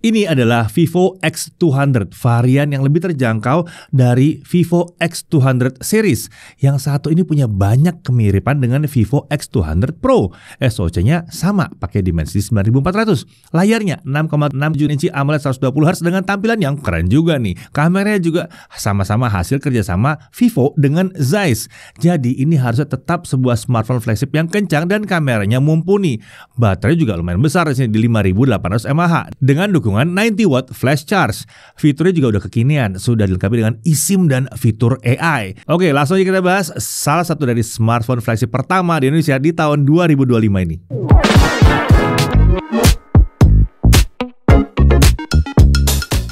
Ini adalah Vivo X200, varian yang lebih terjangkau dari Vivo X200 series. Yang satu ini punya banyak kemiripan dengan Vivo X200 Pro. SoC-nya sama, pakai Dimensity 9400. Layarnya 6,67 inci AMOLED 120Hz dengan tampilan yang keren juga nih. Kameranya juga sama-sama hasil kerjasama Vivo dengan Zeiss. Jadi ini harusnya tetap sebuah smartphone flagship yang kencang dan kameranya mumpuni. Baterai juga lumayan besar di sini di 5800 mAh dengan dukungan 90 watt flash charge. Fiturnya juga udah kekinian, sudah dilengkapi dengan eSIM dan fitur AI. Oke, langsung aja kita bahas salah satu dari smartphone flagship pertama di Indonesia di tahun 2025 ini.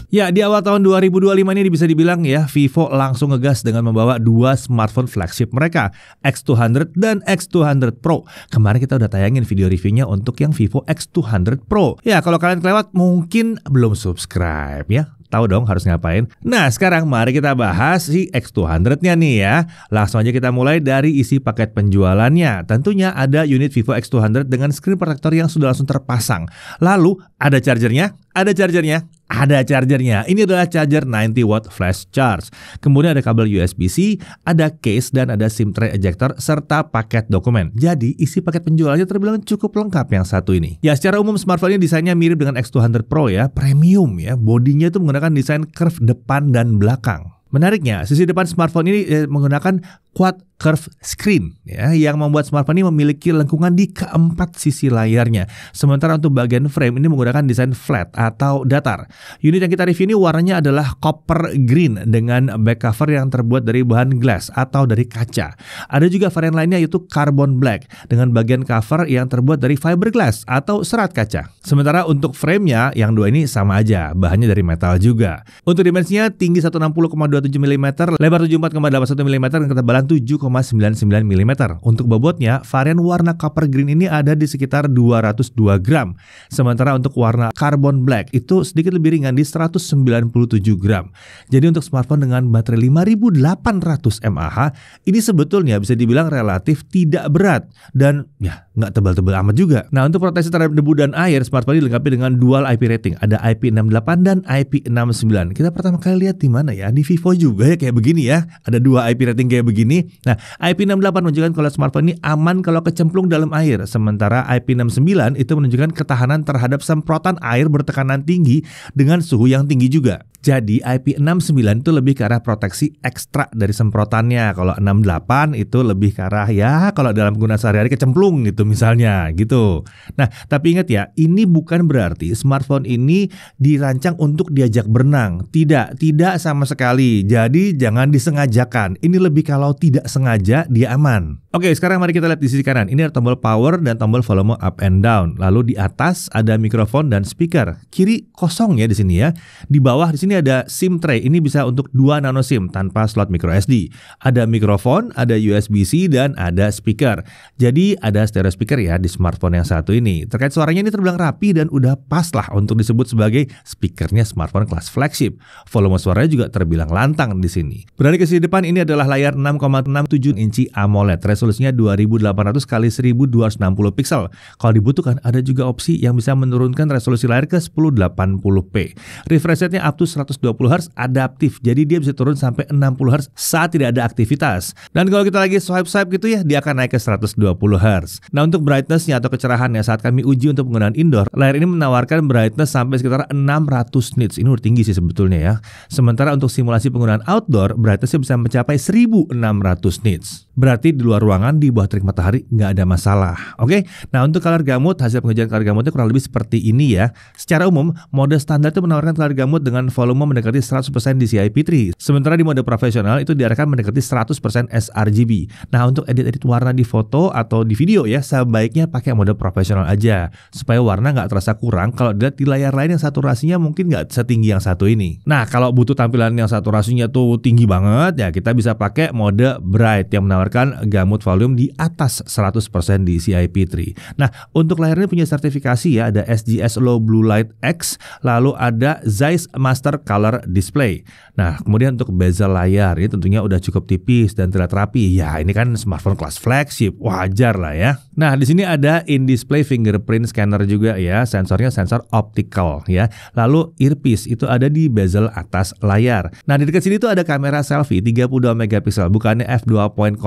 Ya, di awal tahun 2025 ini bisa dibilang ya, Vivo langsung ngegas dengan membawa dua smartphone flagship mereka, X200 dan X200 Pro. Kemarin kita udah tayangin video reviewnya untuk yang Vivo X200 Pro. Ya, kalau kalian kelewat mungkin belum subscribe ya. Tahu dong harus ngapain. Nah, sekarang mari kita bahas si X200-nya nih ya. Langsung aja kita mulai dari isi paket penjualannya. Tentunya ada unit Vivo X200 dengan screen protector yang sudah langsung terpasang. Lalu ada chargernya. Ini adalah charger 90 watt flash charge. Kemudian ada kabel USB-C, ada case dan ada SIM tray ejector serta paket dokumen. Jadi isi paket penjualannya terbilang cukup lengkap yang satu ini. Ya, secara umum smartphone ini desainnya mirip dengan X200 Pro ya, premium ya. Bodinya itu menggunakan desain curve depan dan belakang. Menariknya, sisi depan smartphone ini menggunakan quad curve screen ya, yang membuat smartphone ini memiliki lengkungan di keempat sisi layarnya. Sementara untuk bagian frame ini menggunakan desain flat atau datar. Unit yang kita review ini warnanya adalah copper green dengan back cover yang terbuat dari bahan glass atau dari kaca. Ada juga varian lainnya yaitu carbon black dengan bagian cover yang terbuat dari fiberglass atau serat kaca. Sementara untuk frame-nya yang dua ini sama aja, bahannya dari metal juga. Untuk dimensinya tinggi 160,27 mm, lebar 74,81 mm dan ketebalan 7,99 mm. Untuk bobotnya, varian warna copper green ini ada di sekitar 202 gram. Sementara untuk warna carbon black itu sedikit lebih ringan di 197 gram. Jadi untuk smartphone dengan baterai 5800 mAh, ini sebetulnya bisa dibilang relatif tidak berat dan ya nggak tebal-tebal amat juga. Nah, untuk proteksi terhadap debu dan air, smartphone ini dilengkapi dengan dual IP rating. Ada IP68 dan IP69. Kita pertama kali lihat di mana ya? Di Vivo juga ya kayak begini ya. Ada dua IP rating kayak begini. Nah, IP68 menunjukkan kalau smartphone ini aman kalau kecemplung dalam air. Sementara IP69 itu menunjukkan ketahanan terhadap semprotan air bertekanan tinggi dengan suhu yang tinggi juga. Jadi IP69 itu lebih ke arah proteksi ekstra dari semprotannya. Kalau 68 itu lebih ke arah ya kalau dalam penggunaan sehari-hari kecemplung gitu misalnya gitu. Nah, tapi ingat ya, ini bukan berarti smartphone ini dirancang untuk diajak berenang. Tidak sama sekali. Jadi jangan disengajakan. Ini lebih kalau tidak sengaja dia aman. Oke, sekarang mari kita lihat di sisi kanan. Ini ada tombol power dan tombol volume up and down. Lalu di atas ada mikrofon dan speaker. Kiri kosong ya di sini ya. Di bawah di sini ada SIM tray. Ini bisa untuk 2 nano SIM tanpa slot micro SD. Ada mikrofon, ada USB-C dan ada speaker. Jadi ada stereo speaker ya di smartphone yang satu ini. Terkait suaranya ini terbilang rapi dan udah pas lah untuk disebut sebagai speakernya smartphone kelas flagship. Volume suaranya juga terbilang lantang di sini. Beralih ke sisi depan, ini adalah layar 6,67 inci AMOLED. Resolusinya 2800 x 1260 pixel. Kalau dibutuhkan ada juga opsi yang bisa menurunkan resolusi layar ke 1080p. Refresh rate-nya up to 120 Hz adaptif. Jadi dia bisa turun sampai 60 Hz saat tidak ada aktivitas. Dan kalau kita lagi swipe gitu ya, dia akan naik ke 120 Hz. Nah, untuk brightness-nya atau kecerahannya saat kami uji untuk penggunaan indoor, layar ini menawarkan brightness sampai sekitar 600 nits. Ini udah tinggi sih sebetulnya ya. Sementara untuk simulasi penggunaan outdoor, brightness-nya bisa mencapai 1600 nits. Berarti di luar ruangan di bawah terik matahari nggak ada masalah. Oke, nah untuk color gamut, hasil pengujian color gamutnya kurang lebih seperti ini ya. Secara umum, mode standar itu menawarkan color gamut dengan volume mendekati 100% DCI-P3. Sementara di mode profesional itu diarahkan mendekati 100% sRGB. Nah, untuk edit-edit warna di foto atau di video ya, sebaiknya pakai mode profesional aja. Supaya warna nggak terasa kurang kalau dilihat di layar lain yang saturasinya mungkin nggak setinggi yang satu ini. Nah, kalau butuh tampilan yang saturasinya tuh tinggi banget ya, kita bisa pakai mode bright yang menawarkan gamut volume di atas 100% DCI-P3. Nah, untuk layar ini punya sertifikasi ya, ada SGS Low Blue Light X, lalu ada Zeiss Master Super Color Display. Nah, kemudian untuk bezel layar ini tentunya udah cukup tipis dan terlihat rapi. Ya, ini kan smartphone kelas flagship, wajar lah ya. Nah, di sini ada in-display fingerprint scanner juga ya. Sensornya sensor optical ya. Lalu earpiece itu ada di bezel atas layar. Nah, di dekat sini tuh ada kamera selfie 32 megapiksel, bukannya f2.0.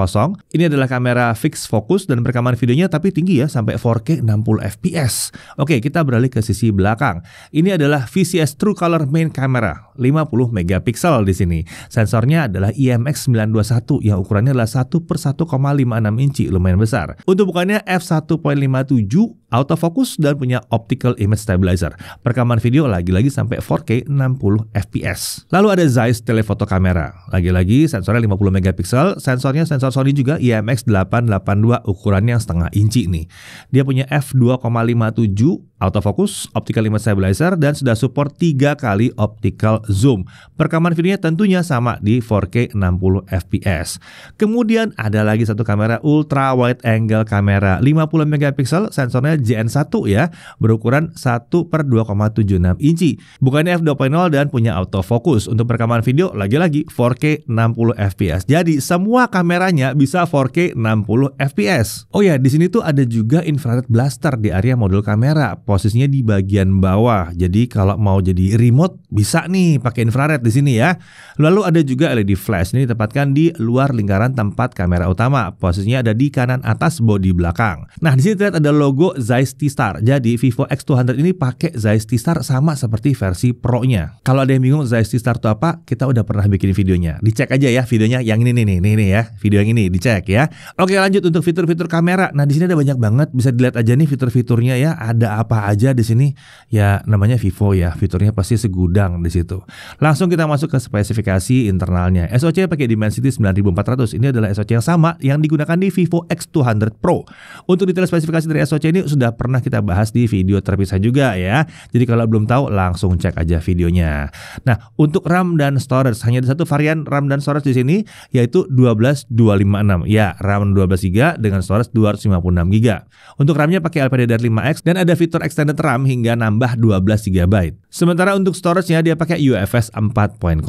Ini adalah kamera fixed focus dan perekaman videonya tapi tinggi ya, sampai 4K 60 fps. Oke, kita beralih ke sisi belakang. Ini adalah VCS True Color Main Camera 50 megapiksel di sini. Sensornya adalah IMX921 yang ukurannya adalah 1/1,56 inci, lumayan besar. Untuk bukannya f1.57 autofocus dan punya optical image stabilizer. Perekaman video lagi-lagi sampai 4K 60 fps. Lalu ada Zeiss telephoto kamera. Lagi-lagi sensornya 50 megapiksel, sensornya sensor Sony juga IMX882 ukurannya yang setengah inci nih. Dia punya f2.57 autofocus, optical image stabilizer, dan sudah support 3 kali optical zoom. Perekaman videonya tentunya sama di 4K 60 fps. Kemudian ada lagi satu kamera ultra wide angle kamera 50 megapiksel, sensornya JN1 ya, berukuran 1/2,76 inci. Bukannya f2.0 dan punya autofocus. Untuk perekaman video lagi-lagi 4K 60 fps. Jadi semua kameranya bisa 4K 60 fps. Oh ya, di sini tuh ada juga infrared blaster di area modul kamera. Posisinya di bagian bawah. Jadi kalau mau jadi remote bisa nih pakai infrared di sini ya. Lalu ada juga LED flash. Ini ditempatkan di luar lingkaran tempat kamera utama. Posisinya ada di kanan atas bodi belakang. Nah, di sini terlihat ada logo Zeiss T-Star. Jadi Vivo X200 ini pakai Zeiss T-Star sama seperti versi Pro-nya. Kalau ada yang bingung Zeiss T-Star itu apa, kita udah pernah bikin videonya. Dicek aja ya videonya yang ini nih ya. Video yang ini dicek ya. Oke, lanjut untuk fitur-fitur kamera. Nah, di sini ada banyak banget, bisa dilihat aja nih fitur-fiturnya ya. Ada apa aja di sini? Ya, namanya Vivo ya. Fiturnya pasti segudang di situ. Langsung kita masuk ke spesifikasi internalnya. SoC pakai Dimensity 9400. Ini adalah SoC yang sama yang digunakan di Vivo X200 Pro. Untuk detail spesifikasi dari SoC ini sudah pernah kita bahas di video terpisah juga ya. Jadi kalau belum tahu langsung cek aja videonya. Nah, untuk RAM dan storage hanya ada satu varian RAM dan storage di sini, yaitu 12256. Ya, RAM 12GB dengan storage 256GB. Untuk RAM-nya pakai LPDDR5X dan ada fitur extended RAM hingga nambah 12GB. Sementara untuk storage-nya dia pakai UFS 4.0.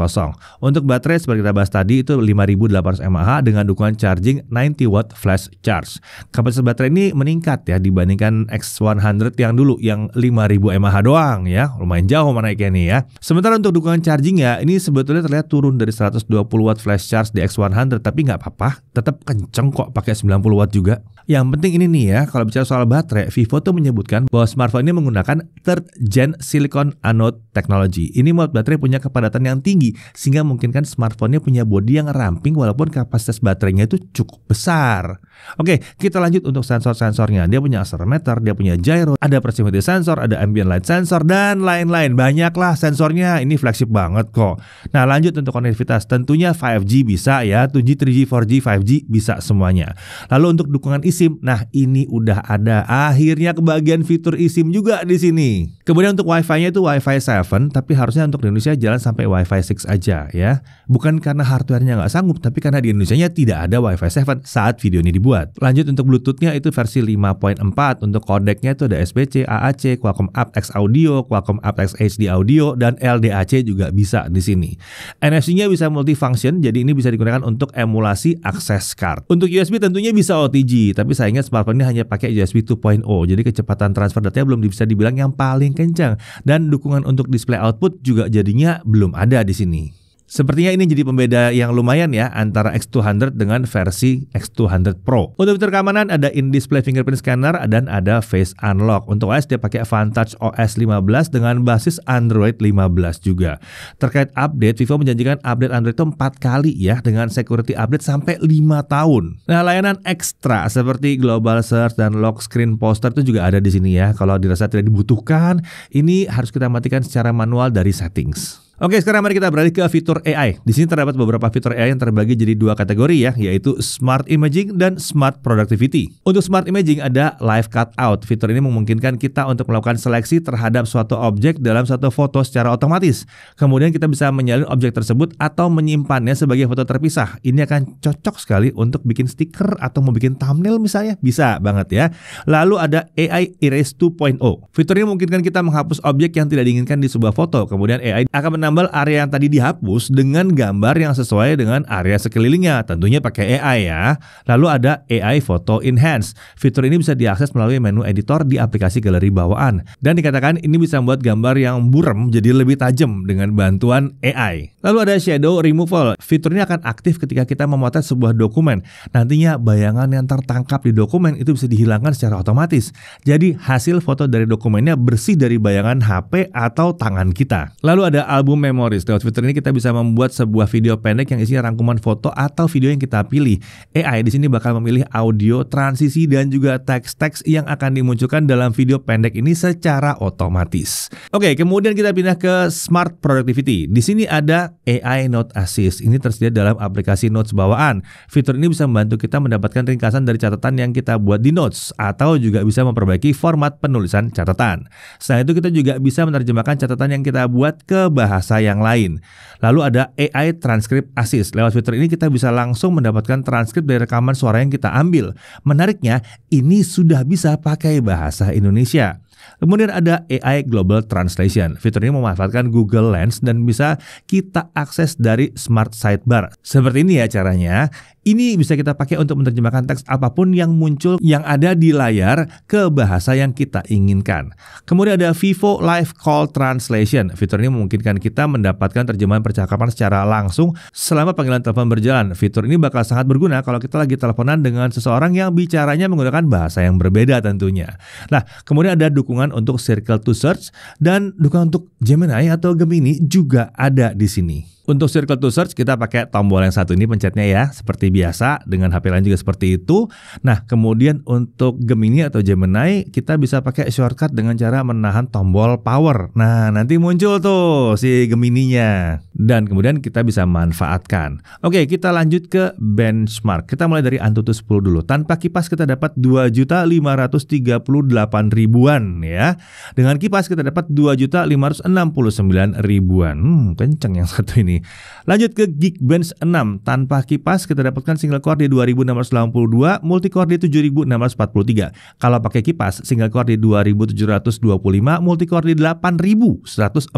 Untuk baterai seperti kita bahas tadi itu 5800 mAh dengan dukungan charging 90 watt flash charge. Kapasitas baterai ini meningkat ya dibandingkan X100 yang dulu yang 5000 mAh doang ya. Lumayan jauh naiknya nih ya. Sementara untuk dukungan charging ya ini sebetulnya terlihat turun dari 120 watt flash charge di X100, tapi nggak apa-apa, tetap kenceng kok pakai 90 watt juga. Yang penting ini nih ya, kalau bicara soal baterai, Vivo tuh menyebutkan bahwa smartphone ini menggunakan third gen silicon anode technology. Ini membuat baterai punya kepadatan yang tinggi sehingga memungkinkan smartphone-nya punya bodi yang ramping walaupun kapasitas baterainya itu cukup besar. Oke, kita lanjut untuk sensor-sensornya. Dia punya accelerometer, dia punya gyro, ada proximity sensor, ada ambient light sensor, dan lain-lain. Banyaklah sensornya, ini flagship banget kok. Nah, lanjut untuk konektivitas. Tentunya 5G bisa ya, 2G, 3G, 4G, 5G bisa semuanya. Lalu untuk dukungan eSIM, nah ini udah ada. Akhirnya kebagian fitur eSIM juga di sini. Kemudian untuk Wi-Fi-nya itu Wi-Fi 7, tapi harusnya untuk di Indonesia jalan sampai Wi-Fi 6 aja ya. Bukan karena hardware-nya nggak sanggup, tapi karena di Indonesia-nya tidak ada Wi-Fi 7 saat video ini dibuat. Lanjut untuk Bluetooth-nya itu versi 5.4. Untuk kodeknya itu ada SBC, AAC, Qualcomm aptX Audio, Qualcomm aptX HD Audio, dan LDAC juga bisa di sini. NFC-nya bisa multifunction, jadi ini bisa digunakan untuk emulasi akses card. Untuk USB tentunya bisa OTG, tapi sayangnya smartphone ini hanya pakai USB 2.0, jadi kecepatan transfer datanya belum bisa dibilang yang paling kencang. Dan dukungan untuk display output juga jadinya belum ada di sini. Sepertinya ini jadi pembeda yang lumayan ya antara X200 dengan versi X200 Pro. Untuk fitur keamanan ada in-display fingerprint scanner dan ada face unlock. Untuk OS dia pakai Vantage OS 15 dengan basis Android 15 juga. Terkait update, Vivo menjanjikan update Android itu 4 kali ya dengan security update sampai 5 tahun. Nah, layanan ekstra seperti global search dan lock screen poster itu juga ada di sini ya. Kalau dirasa tidak dibutuhkan, ini harus kita matikan secara manual dari settings. Oke, sekarang mari kita beralih ke fitur AI. Di sini terdapat beberapa fitur AI yang terbagi jadi 2 kategori ya, yaitu Smart Imaging dan Smart Productivity. Untuk Smart Imaging ada Live Cutout. Fitur ini memungkinkan kita untuk melakukan seleksi terhadap suatu objek dalam suatu foto secara otomatis. Kemudian kita bisa menyalin objek tersebut atau menyimpannya sebagai foto terpisah. Ini akan cocok sekali untuk bikin stiker atau mau bikin thumbnail misalnya. Bisa banget ya. Lalu ada AI Erase 2.0. Fitur ini memungkinkan kita menghapus objek yang tidak diinginkan di sebuah foto. Kemudian AI akan menambal area yang tadi dihapus dengan gambar yang sesuai dengan area sekelilingnya, tentunya pakai AI ya. Lalu ada AI Photo Enhance. Fitur ini bisa diakses melalui menu editor di aplikasi galeri bawaan. Dan dikatakan ini bisa membuat gambar yang buram jadi lebih tajam dengan bantuan AI. Lalu ada Shadow Removal. Fitur ini akan aktif ketika kita memotret sebuah dokumen. Nantinya bayangan yang tertangkap di dokumen itu bisa dihilangkan secara otomatis. Jadi hasil foto dari dokumennya bersih dari bayangan HP atau tangan kita. Lalu ada Album Memories. Lewat fitur ini kita bisa membuat sebuah video pendek yang isinya rangkuman foto atau video yang kita pilih. AI di sini bakal memilih audio, transisi, dan juga teks-teks yang akan dimunculkan dalam video pendek ini secara otomatis. Oke, kemudian kita pindah ke Smart Productivity. Di sini ada AI Note Assist. Ini tersedia dalam aplikasi Notes bawaan. Fitur ini bisa membantu kita mendapatkan ringkasan dari catatan yang kita buat di Notes atau juga bisa memperbaiki format penulisan catatan. Selain itu kita juga bisa menerjemahkan catatan yang kita buat ke bahasa yang lain. Lalu ada AI Transcript Assist. Lewat fitur ini kita bisa langsung mendapatkan transkrip dari rekaman suara yang kita ambil. Menariknya, ini sudah bisa pakai bahasa Indonesia. Kemudian ada AI Global Translation. Fitur ini memanfaatkan Google Lens dan bisa kita akses dari Smart Sidebar. Seperti ini ya caranya. Ini bisa kita pakai untuk menerjemahkan teks apapun yang muncul yang ada di layar ke bahasa yang kita inginkan. Kemudian ada Vivo Live Call Translation. Fitur ini memungkinkan kita mendapatkan terjemahan percakapan secara langsung selama panggilan telepon berjalan. Fitur ini bakal sangat berguna kalau kita lagi teleponan dengan seseorang yang bicaranya menggunakan bahasa yang berbeda tentunya. Nah, kemudian ada dukungan untuk Circle to Search dan dukungan untuk Gemini atau Gemini juga ada di sini. Untuk Circle to Search kita pakai tombol yang satu ini pencetnya ya, seperti biasa, dengan HP lain juga seperti itu. Nah, kemudian untuk Gemini atau Gemini kita bisa pakai shortcut dengan cara menahan tombol power. Nah, nanti muncul tuh si Gemininya. Dan kemudian kita bisa manfaatkan. Oke, kita lanjut ke benchmark. Kita mulai dari Antutu 10 dulu. Tanpa kipas kita dapat 2.538.000-an ya. Dengan kipas kita dapat 2.569.000-an. Kenceng yang satu ini. Lanjut ke Geekbench 6. Tanpa kipas kita dapatkan single core di 2682, multicore di 7643. Kalau pakai kipas, single core di 2725, multicore di 8148.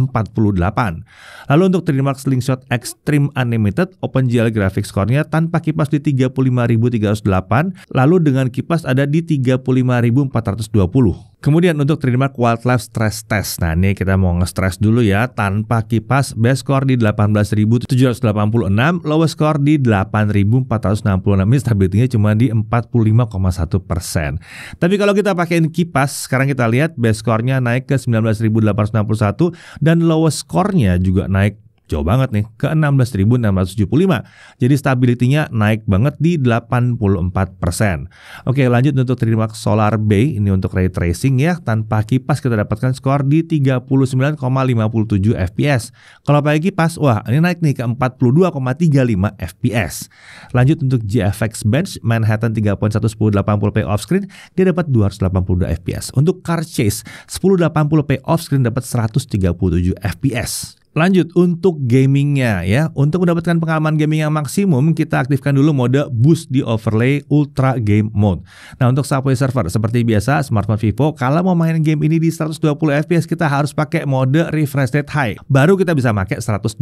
Lalu untuk Trademark Slingshot Extreme Unlimited, OpenGL Graphics Core-nya tanpa kipas di 35.308, lalu dengan kipas ada di 35.420. Kemudian untuk Trademark Wildlife Stress Test. Nah, ini kita mau nge-stress dulu ya. Tanpa kipas, base score di 18.786, lowest score di 8.466. Ini stability-nya cuma di 45,1%. Tapi kalau kita pakein kipas, sekarang kita lihat base score-nya naik ke 19.861 dan lowest score-nya juga naik jauh banget nih ke 16.675. Jadi stability-nya naik banget di 84%. Oke, lanjut untuk Trademark Solar Bay. Ini untuk ray tracing ya. Tanpa kipas kita dapatkan skor di 39,57 fps. Kalau pakai kipas, wah ini naik nih ke 42,35 fps. Lanjut untuk GFX Bench Manhattan 3.1 1080p offscreen, dia dapat 282 fps. Untuk Car Chase 1080p offscreen dapat 137 fps. Lanjut untuk gamingnya ya. Untuk mendapatkan pengalaman gaming yang maksimum, kita aktifkan dulu mode Boost di Overlay Ultra Game Mode. Nah, untuk Subway Surfer seperti biasa, smartphone Vivo kalau mau main game ini di 120 fps kita harus pakai mode Refresh Rate High. Baru kita bisa pakai 120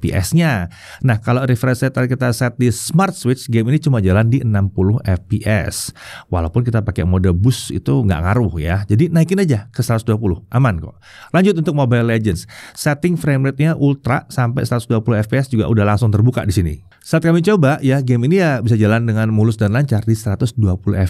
fps-nya. Nah, kalau refresh rate kita set di Smart Switch, game ini cuma jalan di 60 fps. Walaupun kita pakai mode Boost itu nggak ngaruh ya. Jadi naikin aja ke 120, aman kok. Lanjut untuk Mobile Legends. Setting frame rate-nya ultra sampai 120 fps juga udah langsung terbuka di sini. Saat kami coba ya, game ini ya bisa jalan dengan mulus dan lancar di 120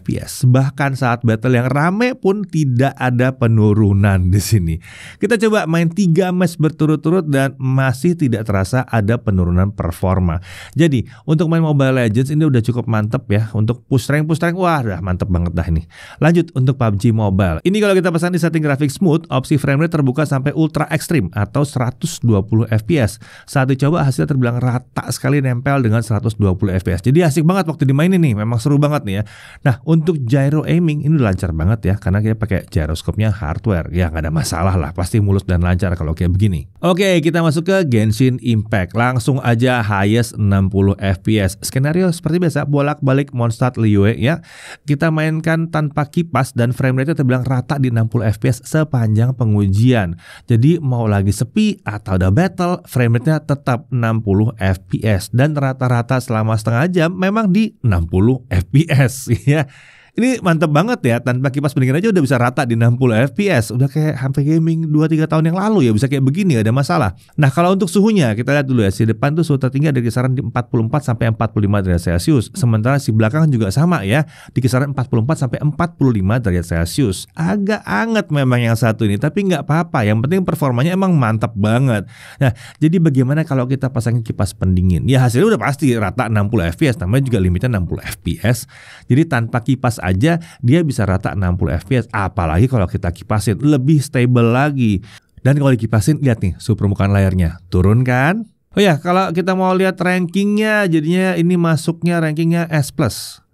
fps. Bahkan saat battle yang rame pun tidak ada penurunan di sini. Kita coba main 3 match berturut-turut dan masih tidak terasa ada penurunan performa. Jadi untuk main Mobile Legends ini udah cukup mantep ya. Untuk push rank wah udah mantep banget dah ini. Lanjut untuk PUBG Mobile. Ini kalau kita pesan di setting grafik smooth, opsi frame rate terbuka sampai ultra ekstrim atau 120 fps. Saat dicoba hasilnya terbilang rata sekali nempel dengan 120 fps. Jadi asik banget waktu dimainin nih, memang seru banget nih ya. Nah, untuk gyro aiming ini lancar banget ya, karena kita pakai gyroscope-nya hardware. Ya nggak ada masalah lah, pasti mulus dan lancar kalau kayak begini. Oke, kita masuk ke Genshin Impact. Langsung aja highest 60 fps. Skenario seperti biasa, bolak-balik Mondstadt Liyue ya. Kita mainkan tanpa kipas dan frame rate-nya terbilang rata di 60 fps sepanjang pengujian. Jadi mau lagi sepi atau udah battle, frame rate-nya tetap 60 fps dan rata-rata selama setengah jam memang di 60 fps ya. Ini mantep banget ya, tanpa kipas pendingin aja udah bisa rata di 60 fps. Udah kayak HP gaming 2-3 tahun yang lalu ya, bisa kayak begini, gak ada masalah. Nah, kalau untuk suhunya, kita lihat dulu ya. Si depan tuh suhu tertinggi ada di kisaran di 44 sampai 45 derajat Celcius. Sementara si belakang juga sama ya, di kisaran 44 sampai 45 derajat Celcius. Agak anget memang yang satu ini, tapi nggak apa-apa. Yang penting performanya emang mantap banget. Nah, jadi bagaimana kalau kita pasangin kipas pendingin? Ya hasilnya udah pasti rata 60 fps, namanya juga limitnya 60 fps. Jadi tanpa kipas aja dia bisa rata 60 fps, apalagi kalau kita kipasin lebih stable lagi. Dan kalau dikipasin, lihat nih suhu permukaan layarnya turun kan. Oh ya, kalau kita mau lihat rankingnya, jadinya ini masuknya rankingnya S+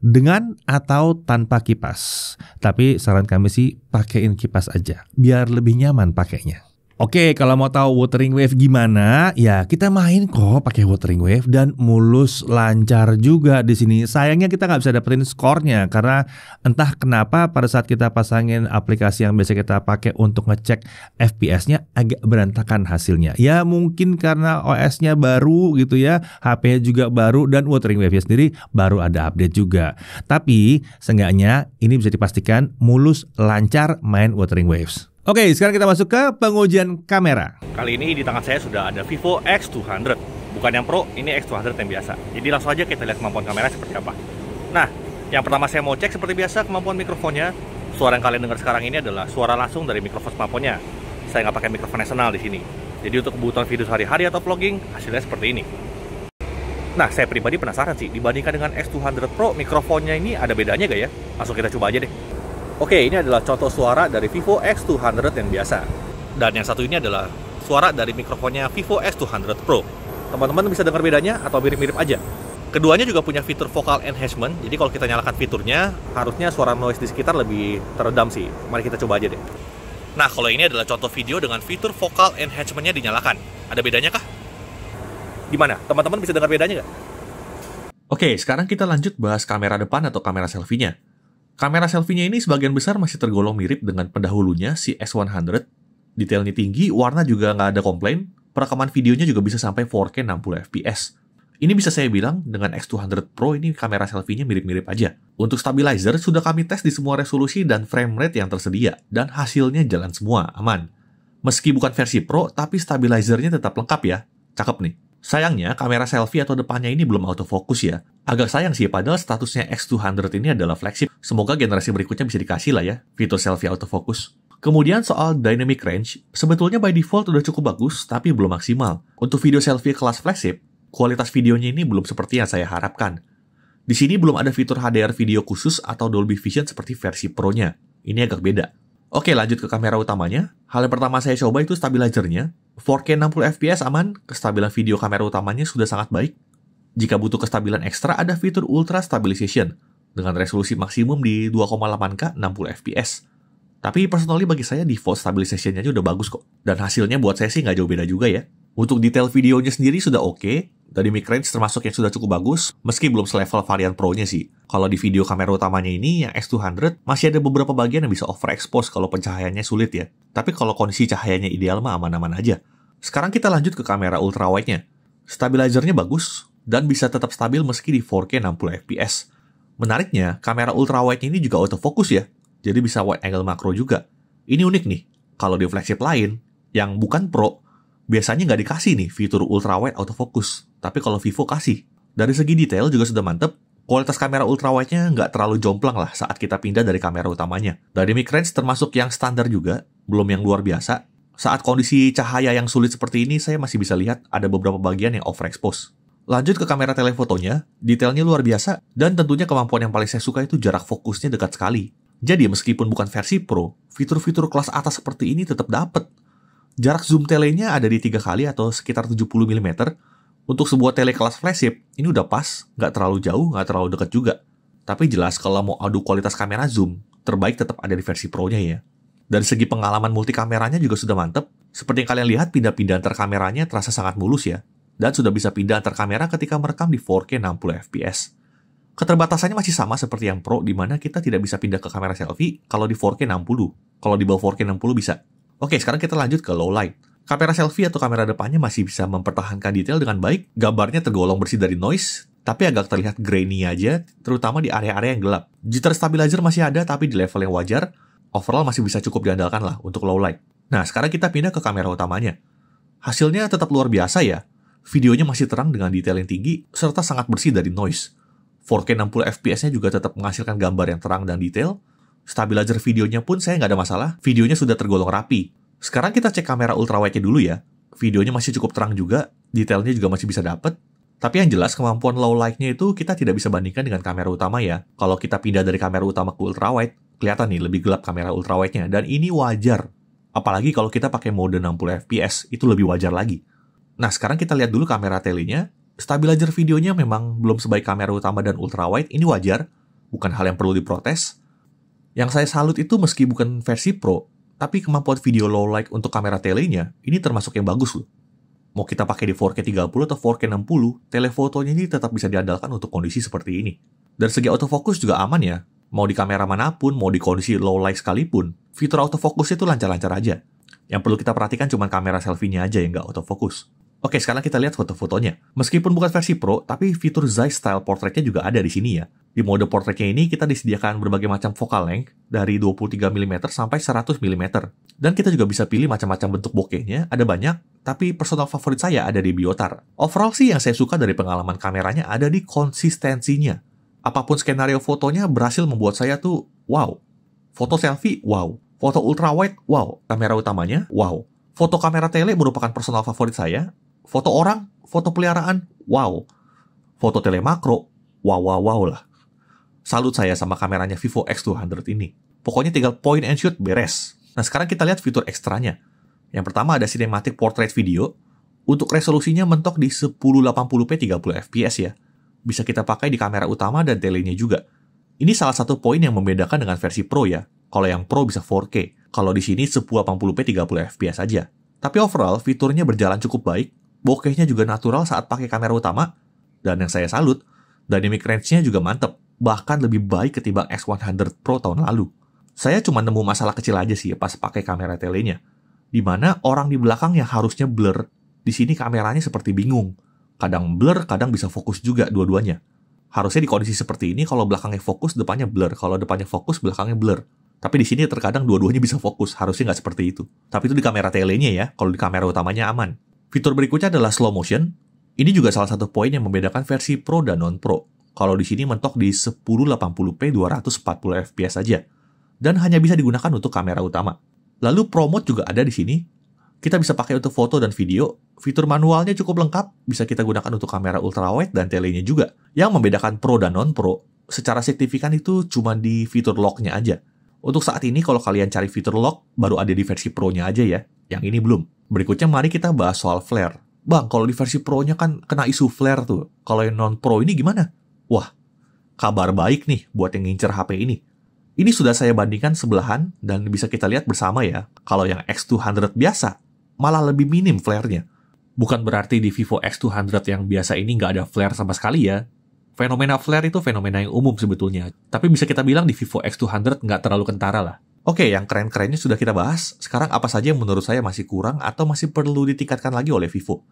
dengan atau tanpa kipas. Tapi saran kami sih pakein kipas aja biar lebih nyaman pakainya. Oke, kalau mau tahu Wuthering Waves gimana, ya kita main kok pakai Wuthering Waves dan mulus lancar juga di sini. Sayangnya kita nggak bisa dapetin skornya karena entah kenapa pada saat kita pasangin aplikasi yang biasa kita pakai untuk ngecek FPS-nya agak berantakan hasilnya. Ya mungkin karena OS-nya baru gitu ya, HP-nya juga baru dan Wuthering Waves sendiri baru ada update juga. Tapi seenggaknya ini bisa dipastikan mulus lancar main Wuthering Waves. Oke, sekarang kita masuk ke pengujian kamera. Kali ini di tangan saya sudah ada Vivo X200. Bukan yang Pro, ini X200 yang biasa. Jadi langsung aja kita lihat kemampuan kamera seperti apa. Nah, yang pertama saya mau cek seperti biasa kemampuan mikrofonnya. Suara yang kalian dengar sekarang ini adalah suara langsung dari mikrofon smartphone-nya. Saya nggak pakai mikrofon eksternal di sini. Jadi untuk kebutuhan video sehari-hari atau vlogging, hasilnya seperti ini. Nah, saya pribadi penasaran sih, dibandingkan dengan X200 Pro, mikrofonnya ini ada bedanya gak ya? Langsung kita coba aja deh. Oke, ini adalah contoh suara dari Vivo X200 yang biasa. Dan yang satu ini adalah suara dari mikrofonnya Vivo X200 Pro. Teman-teman bisa dengar bedanya atau mirip-mirip aja? Keduanya juga punya fitur vocal enhancement. Jadi kalau kita nyalakan fiturnya, harusnya suara noise di sekitar lebih teredam sih. Mari kita coba aja deh. Nah, kalau ini adalah contoh video dengan fitur vocal enhancement-nya dinyalakan. Ada bedanya kah? Gimana? Teman-teman bisa dengar bedanya nggak? Oke, sekarang kita lanjut bahas kamera depan atau kamera selfie-nya. Kamera selfie-nya ini sebagian besar masih tergolong mirip dengan pendahulunya, si S100. Detailnya tinggi, warna juga nggak ada komplain, perekaman videonya juga bisa sampai 4K 60 fps. Ini bisa saya bilang, dengan X200 Pro ini kamera selfie-nya mirip-mirip aja. Untuk stabilizer, sudah kami tes di semua resolusi dan frame rate yang tersedia, dan hasilnya jalan semua, aman. Meski bukan versi Pro, tapi stabilizernya tetap lengkap ya. Cakep nih. Sayangnya, kamera selfie atau depannya ini belum autofocus ya. Agak sayang sih, padahal statusnya X200 ini adalah flagship. Semoga generasi berikutnya bisa dikasih lah ya, fitur selfie autofocus. Kemudian soal dynamic range, sebetulnya by default udah cukup bagus, tapi belum maksimal. Untuk video selfie kelas flagship, kualitas videonya ini belum seperti yang saya harapkan. Di sini belum ada fitur HDR video khusus atau Dolby Vision seperti versi Pro-nya. Ini agak beda. Oke, lanjut ke kamera utamanya. Hal yang pertama saya coba itu stabilizernya. 4K 60 fps aman, kestabilan video kamera utamanya sudah sangat baik. Jika butuh kestabilan ekstra, ada fitur Ultra Stabilization dengan resolusi maksimum di 2,8K 60 fps. Tapi personally bagi saya default stabilization-nya udah bagus kok. Dan hasilnya buat saya sih nggak jauh beda juga ya. Untuk detail videonya sendiri sudah oke. Dari mic range termasuk yang sudah cukup bagus, meski belum selevel varian Pro-nya sih. Kalau di video kamera utamanya ini, yang X200, masih ada beberapa bagian yang bisa overexpose kalau pencahayaannya sulit ya. Tapi kalau kondisi cahayanya ideal mah aman-aman aja. Sekarang kita lanjut ke kamera ultrawide-nya. Stabilizernya bagus, dan bisa tetap stabil meski di 4K 60 fps. Menariknya, kamera ultrawide-nya ini juga autofocus ya. Jadi bisa wide angle makro juga. Ini unik nih, kalau di flagship lain, yang bukan Pro, biasanya nggak dikasih nih fitur ultrawide autofocus. Tapi kalau Vivo kasih. Dari segi detail juga sudah mantep. Kualitas kamera ultrawide-nya nggak terlalu jomplang lah saat kita pindah dari kamera utamanya. Dari mic range termasuk yang standar juga, belum yang luar biasa. Saat kondisi cahaya yang sulit seperti ini, saya masih bisa lihat ada beberapa bagian yang overexpose. Lanjut ke kamera telefotonya, detailnya luar biasa, dan tentunya kemampuan yang paling saya suka itu jarak fokusnya dekat sekali. Jadi meskipun bukan versi Pro, fitur-fitur kelas atas seperti ini tetap dapet. Jarak zoom telenya ada di 3 kali atau sekitar 70 mm, Untuk sebuah tele kelas flagship, ini udah pas, nggak terlalu jauh, nggak terlalu dekat juga. Tapi jelas kalau mau adu kualitas kamera zoom, terbaik tetap ada di versi Pro-nya ya. Dari segi pengalaman multi kameranya juga sudah mantep. Seperti yang kalian lihat, pindah-pindah antar kameranya terasa sangat mulus ya. Dan sudah bisa pindah antar kamera ketika merekam di 4K 60 fps. Keterbatasannya masih sama seperti yang Pro, di mana kita tidak bisa pindah ke kamera selfie kalau di 4K 60. Kalau di bawah 4K 60 bisa. Oke, sekarang kita lanjut ke low light. Kamera selfie atau kamera depannya masih bisa mempertahankan detail dengan baik, gambarnya tergolong bersih dari noise, tapi agak terlihat grainy aja, terutama di area-area yang gelap. Jitter stabilizer masih ada, tapi di level yang wajar, overall masih bisa cukup diandalkan lah untuk low light. Nah, sekarang kita pindah ke kamera utamanya. Hasilnya tetap luar biasa ya. Videonya masih terang dengan detail yang tinggi, serta sangat bersih dari noise. 4K 60 fps-nya juga tetap menghasilkan gambar yang terang dan detail. Stabilizer videonya pun saya nggak ada masalah, videonya sudah tergolong rapi. Sekarang kita cek kamera ultrawide-nya dulu ya. Videonya masih cukup terang juga, detailnya juga masih bisa dapet. Tapi yang jelas kemampuan low light-nya itu kita tidak bisa bandingkan dengan kamera utama ya. Kalau kita pindah dari kamera utama ke ultrawide, kelihatan nih lebih gelap kamera ultrawide-nya. Dan ini wajar. Apalagi kalau kita pakai mode 60 fps, itu lebih wajar lagi. Nah, sekarang kita lihat dulu kamera telenya. Stabilizer videonya memang belum sebaik kamera utama dan ultrawide, ini wajar. Bukan hal yang perlu diprotes. Yang saya salut itu meski bukan versi Pro, tapi kemampuan video low light untuk kamera telenya, ini termasuk yang bagus loh. Mau kita pakai di 4K 30 atau 4K 60, telefotonya ini tetap bisa diandalkan untuk kondisi seperti ini. Dari segi autofocus juga aman ya. Mau di kamera manapun, mau di kondisi low light sekalipun, fitur autofocus itu lancar-lancar aja. Yang perlu kita perhatikan cuma kamera selfie-nya aja yang nggak autofocus. Oke, sekarang kita lihat foto-fotonya. Meskipun bukan versi Pro, tapi fitur Zeiss Style Portrait-nya juga ada di sini ya. Di mode portraitnya ini kita disediakan berbagai macam focal length dari 23mm sampai 100mm. Dan kita juga bisa pilih macam-macam bentuk bokehnya, ada banyak, tapi personal favorit saya ada di Biotar. Overall sih yang saya suka dari pengalaman kameranya ada di konsistensinya. Apapun skenario fotonya berhasil membuat saya tuh wow. Foto selfie, wow. Foto ultrawide, wow. Kamera utamanya, wow. Foto kamera tele merupakan personal favorit saya. Foto orang, foto peliharaan, wow. Foto tele makro, wow lah. Salut saya sama kameranya Vivo X200 ini. Pokoknya tinggal point and shoot beres. Nah, sekarang kita lihat fitur ekstranya. Yang pertama ada cinematic portrait video. Untuk resolusinya mentok di 1080p 30 fps ya. Bisa kita pakai di kamera utama dan telenya juga. Ini salah satu poin yang membedakan dengan versi Pro ya. Kalau yang Pro bisa 4K. Kalau di sini 1080p 30 fps aja. Tapi overall fiturnya berjalan cukup baik. Bokehnya juga natural saat pakai kamera utama. Dan yang saya salut, dynamic range-nya juga mantep. Bahkan lebih baik ketimbang X100 Pro tahun lalu. Saya cuma nemu masalah kecil aja sih pas pakai kamera telenya. Dimana orang di belakang yang harusnya blur, di sini kameranya seperti bingung. Kadang blur, kadang bisa fokus juga dua-duanya. Harusnya di kondisi seperti ini kalau belakangnya fokus, depannya blur. Kalau depannya fokus, belakangnya blur. Tapi di sini terkadang dua-duanya bisa fokus, harusnya nggak seperti itu. Tapi itu di kamera telenya ya, kalau di kamera utamanya aman. Fitur berikutnya adalah slow motion. Ini juga salah satu poin yang membedakan versi Pro dan non-Pro. Kalau di sini mentok di 1080p 240 fps saja. Dan hanya bisa digunakan untuk kamera utama. Lalu Pro Mode juga ada di sini. Kita bisa pakai untuk foto dan video. Fitur manualnya cukup lengkap, bisa kita gunakan untuk kamera ultrawide dan telenya juga. Yang membedakan Pro dan non-Pro, secara signifikan itu cuma di fitur lock-nya aja. Untuk saat ini kalau kalian cari fitur lock, baru ada di versi Pro-nya aja ya. Yang ini belum. Berikutnya mari kita bahas soal flare. Bang, kalau di versi Pro-nya kan kena isu flare tuh. Kalau yang non-Pro ini gimana? Wah, kabar baik nih buat yang ngincer HP ini. Ini sudah saya bandingkan sebelahan dan bisa kita lihat bersama ya. Kalau yang X200 biasa, malah lebih minim flare-nya. Bukan berarti di Vivo X200 yang biasa ini nggak ada flare sama sekali ya. Fenomena flare itu fenomena yang umum sebetulnya. Tapi bisa kita bilang di Vivo X200 nggak terlalu kentara lah. Oke, yang keren-kerennya sudah kita bahas. Sekarang apa saja yang menurut saya masih kurang atau masih perlu ditingkatkan lagi oleh Vivo?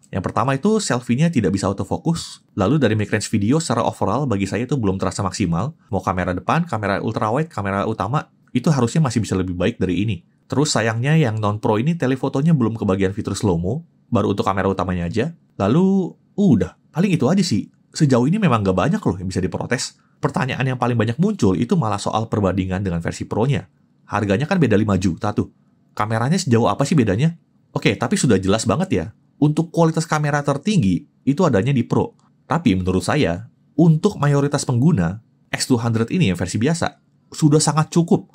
Yang pertama itu selfie-nya tidak bisa autofocus. Lalu dari mid-range video secara overall bagi saya itu belum terasa maksimal. Mau kamera depan, kamera ultrawide, kamera utama, itu harusnya masih bisa lebih baik dari ini. Terus sayangnya yang non-pro ini telefotonya belum kebagian fitur slow-mo, baru untuk kamera utamanya aja. Lalu, udah, paling itu aja sih. Sejauh ini memang gak banyak loh yang bisa diprotes. Pertanyaan yang paling banyak muncul itu malah soal perbandingan dengan versi Pro-nya. Harganya kan beda 5 juta tuh. Kameranya sejauh apa sih bedanya? Oke, tapi sudah jelas banget ya. Untuk kualitas kamera tertinggi, itu adanya di Pro. Tapi menurut saya, untuk mayoritas pengguna, X200 ini yang versi biasa, sudah sangat cukup.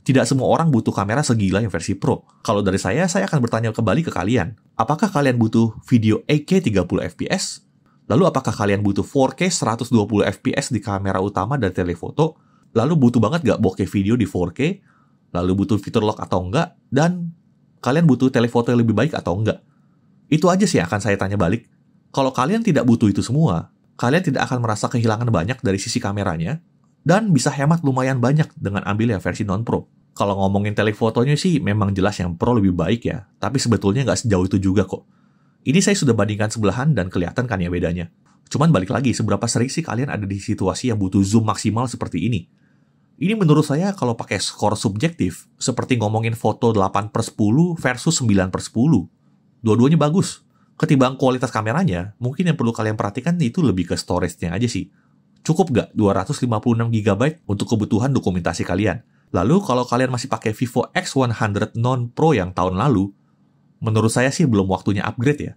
Tidak semua orang butuh kamera segila yang versi Pro. Kalau dari saya akan bertanya kembali ke kalian. Apakah kalian butuh video 8K 30 fps? Lalu apakah kalian butuh 4K 120 fps di kamera utama dan telefoto? Lalu butuh banget nggak bokeh video di 4K? Lalu butuh fitur lock atau enggak? Dan kalian butuh telefoto yang lebih baik atau enggak? Itu aja sih yang akan saya tanya balik. Kalau kalian tidak butuh itu semua, kalian tidak akan merasa kehilangan banyak dari sisi kameranya, dan bisa hemat lumayan banyak dengan ambil yang versi non-Pro. Kalau ngomongin telefotonya sih memang jelas yang Pro lebih baik ya, tapi sebetulnya nggak sejauh itu juga kok. Ini saya sudah bandingkan sebelahan dan kelihatan kan ya bedanya. Cuman balik lagi, seberapa sering sih kalian ada di situasi yang butuh zoom maksimal seperti ini? Ini menurut saya kalau pakai skor subjektif, seperti ngomongin foto 8/10 versus 9/10. Dua-duanya bagus. Ketimbang kualitas kameranya, mungkin yang perlu kalian perhatikan itu lebih ke storage-nya aja sih. Cukup nggak 256 GB untuk kebutuhan dokumentasi kalian? Lalu kalau kalian masih pakai Vivo X100 non-Pro yang tahun lalu, menurut saya sih belum waktunya upgrade ya.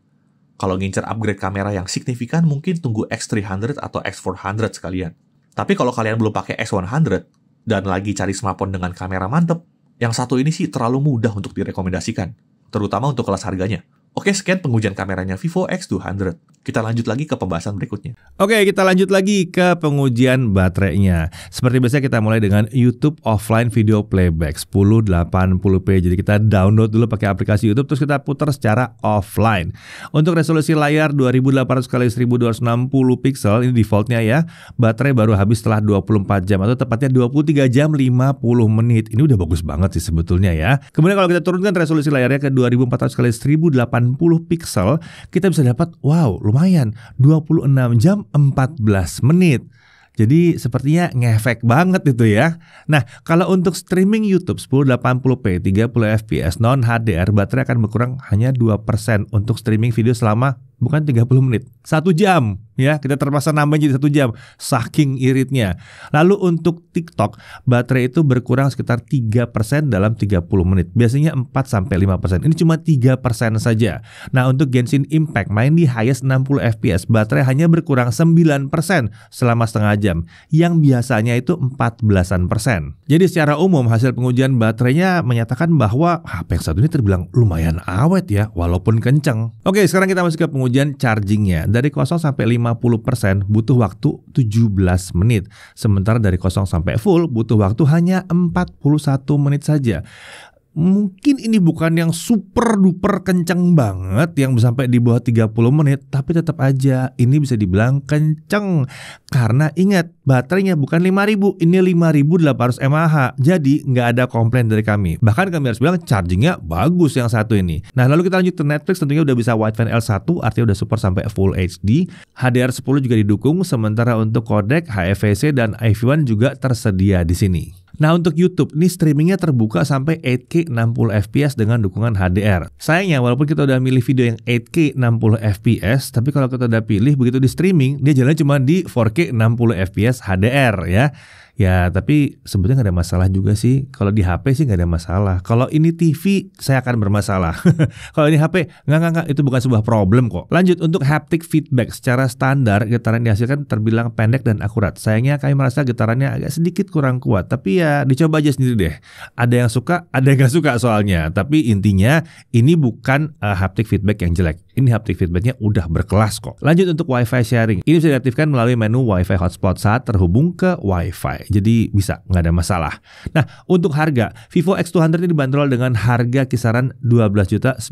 Kalau ngincer upgrade kamera yang signifikan, mungkin tunggu X300 atau X400 sekalian. Tapi kalau kalian belum pakai X100 dan lagi cari smartphone dengan kamera mantep, yang satu ini sih terlalu mudah untuk direkomendasikan, terutama untuk kelas harganya. Oke, sekian pengujian kameranya Vivo X200. Kita lanjut lagi ke pembahasan berikutnya. Oke, kita lanjut lagi ke pengujian baterainya. Seperti biasa kita mulai dengan YouTube Offline Video Playback 1080p. Jadi kita download dulu pakai aplikasi YouTube, terus kita putar secara offline. Untuk resolusi layar 2800x1260 pixel, ini defaultnya ya. Baterai baru habis setelah 24 jam atau tepatnya 23 jam 50 menit. Ini udah bagus banget sih sebetulnya ya. Kemudian kalau kita turunkan resolusi layarnya ke 2400x1080 pixel, kita bisa dapat lumayan 26 jam 14 menit. Jadi sepertinya ngefek banget itu ya. Nah, kalau untuk streaming YouTube 1080p 30 fps non HDR, baterai akan berkurang hanya 2% untuk streaming video selama bukan 30 menit, 1 jam ya. Kita terpaksa nambahin jadi 1 jam, saking iritnya. Lalu untuk TikTok, baterai itu berkurang sekitar 3% dalam 30 menit. Biasanya 4-5%. Ini cuma 3% saja. Nah, untuk Genshin Impact main di highest 60 fps, baterai hanya berkurang 9% selama setengah jam, yang biasanya itu 14%. Jadi secara umum hasil pengujian baterainya menyatakan bahwa HP yang satu ini terbilang lumayan awet ya, walaupun kenceng. Oke, sekarang kita masuk ke pengujian chargingnya. Dari 0 sampai 50% butuh waktu 17 menit. Sementara dari 0 sampai full butuh waktu hanya 41 menit saja. Mungkin ini bukan yang super duper kenceng banget yang sampai di bawah 30 menit, tapi tetap aja ini bisa dibilang kenceng. Karena ingat, baterainya bukan 5000, ini 5800 mAh. Jadi nggak ada komplain dari kami. Bahkan kami harus bilang chargingnya bagus yang satu ini. Nah, lalu kita lanjut ke Netflix, tentunya udah bisa wideband L1, artinya udah support sampai Full HD. HDR10 juga didukung, sementara untuk kodek HEVC dan AV1 juga tersedia di sini. Nah, untuk YouTube, ini streamingnya terbuka sampai 8K 60 fps dengan dukungan HDR. Sayangnya, walaupun kita udah milih video yang 8K 60 fps, tapi kalau kita udah pilih begitu di streaming, dia jalan cuma di 4K 60 fps HDR ya. Ya, tapi sebetulnya nggak ada masalah juga sih. Kalau di HP sih nggak ada masalah. Kalau ini TV, saya akan bermasalah. Kalau ini HP, nggak, itu bukan sebuah problem kok. Lanjut, untuk haptic feedback secara standar, getaran dihasilkan terbilang pendek dan akurat. Sayangnya kami merasa getarannya agak sedikit kurang kuat. Tapi ya dicoba aja sendiri deh. Ada yang suka, ada yang nggak suka soalnya. Tapi intinya ini bukan haptic feedback yang jelek. Ini haptic feedbacknya udah berkelas kok. Lanjut untuk Wi-Fi sharing. Ini bisa diaktifkan melalui menu Wi-Fi hotspot saat terhubung ke Wi-Fi. Jadi bisa, nggak ada masalah. Nah, untuk harga, Vivo X200 ini dibanderol dengan harga kisaran 12.999.000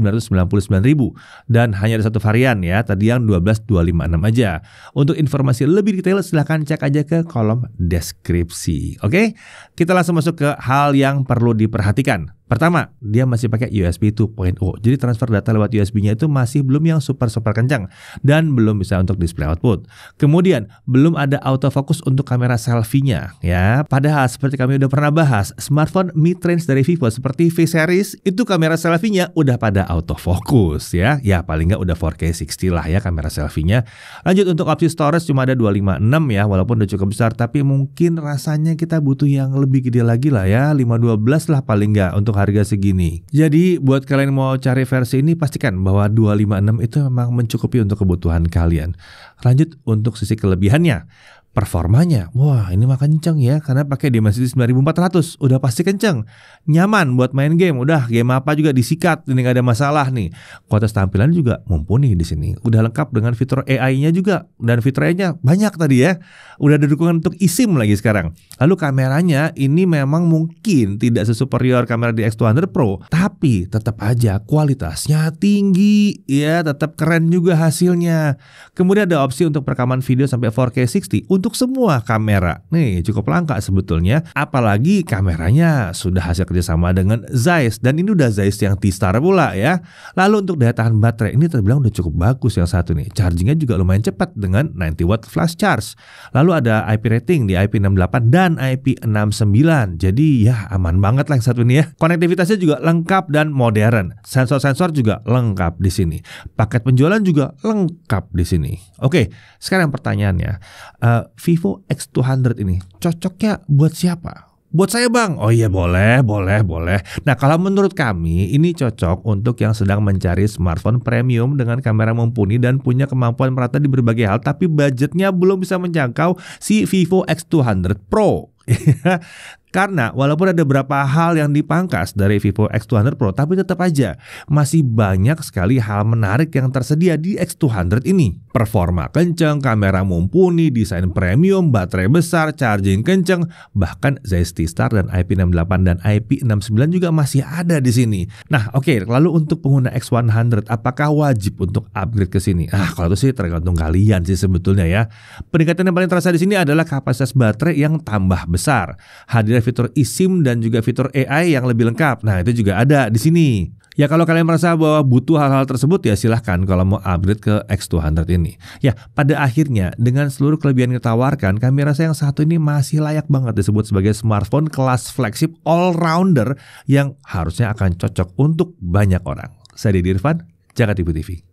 dan hanya ada satu varian ya, tadi yang 12.256 aja. Untuk informasi lebih detail silahkan cek aja ke kolom deskripsi. Oke, kita langsung masuk ke hal yang perlu diperhatikan. Pertama, dia masih pakai USB 2.0. Jadi transfer data lewat USB-nya itu masih belum yang super kencang dan belum bisa untuk display output. Kemudian, belum ada autofocus untuk kamera selfie-nya ya. Padahal seperti kami udah pernah bahas, smartphone mid-range dari Vivo seperti V series itu kamera selfie-nya udah pada autofocus ya. Ya paling nggak udah 4K 60 lah ya kamera selfie-nya. Lanjut, untuk opsi storage cuma ada 256 ya, walaupun udah cukup besar, tapi mungkin rasanya kita butuh yang lebih gede lagi lah ya, 512 lah paling nggak untuk harga segini. Jadi buat kalian mau cari versi ini, pastikan bahwa 256 itu memang mencukupi untuk kebutuhan kalian. Lanjut untuk sisi kelebihannya. Performanya, wah ini mah kenceng ya, karena pakai Dimensity 9400, udah pasti kenceng. Nyaman buat main game, udah game apa juga disikat, ini gak ada masalah nih. Kualitas tampilan juga mumpuni di sini, udah lengkap dengan fitur AI-nya juga, dan fitur AI-nya banyak tadi ya. Udah ada dukungan untuk eSIM lagi sekarang. Lalu kameranya ini memang mungkin tidak sesuperior kamera di X200 Pro, tapi tetap aja kualitasnya tinggi, ya tetap keren juga hasilnya. Kemudian ada opsi untuk perekaman video sampai 4K 60 untuk semua kamera. Nih cukup langka sebetulnya, apalagi kameranya sudah hasil kerjasama dengan Zeiss, dan ini udah Zeiss yang T-Star pula ya. Lalu untuk daya tahan baterai ini terbilang udah cukup bagus yang satu nih. Chargingnya juga lumayan cepat dengan 90 watt flash charge. Lalu ada IP rating di IP68 dan IP69. Jadi ya aman banget lah yang satu ini ya. Konektivitasnya juga lengkap dan modern. Sensor-sensor juga lengkap di sini. Paket penjualan juga lengkap di sini. Oke, sekarang pertanyaannya, Vivo X200 ini cocoknya buat siapa? Buat saya bang, oh iya boleh. Nah kalau menurut kami ini cocok untuk yang sedang mencari smartphone premium dengan kamera mumpuni dan punya kemampuan merata di berbagai hal, tapi budgetnya belum bisa menjangkau si Vivo X200 Pro. Karena walaupun ada beberapa hal yang dipangkas dari Vivo X200 Pro, tapi tetap aja masih banyak sekali hal menarik yang tersedia di X200 ini. Performa kenceng, kamera mumpuni, desain premium, baterai besar, charging kenceng, bahkan Zeiss T-Star dan IP68 dan IP69 juga masih ada di sini. Nah, oke, lalu untuk pengguna X100 apakah wajib untuk upgrade ke sini? Kalau itu sih tergantung kalian sih sebetulnya ya. Peningkatan yang paling terasa di sini adalah kapasitas baterai yang tambah besar. Hadir fitur eSIM dan juga fitur AI yang lebih lengkap. Nah, itu juga ada di sini. Ya kalau kalian merasa bahwa butuh hal-hal tersebut ya silahkan kalau mau upgrade ke X200 ini. Ya pada akhirnya dengan seluruh kelebihan yang ditawarkan, kami rasa yang satu ini masih layak banget disebut sebagai smartphone kelas flagship all-rounder yang harusnya akan cocok untuk banyak orang. Saya Didi Irfan, Jakarta TV.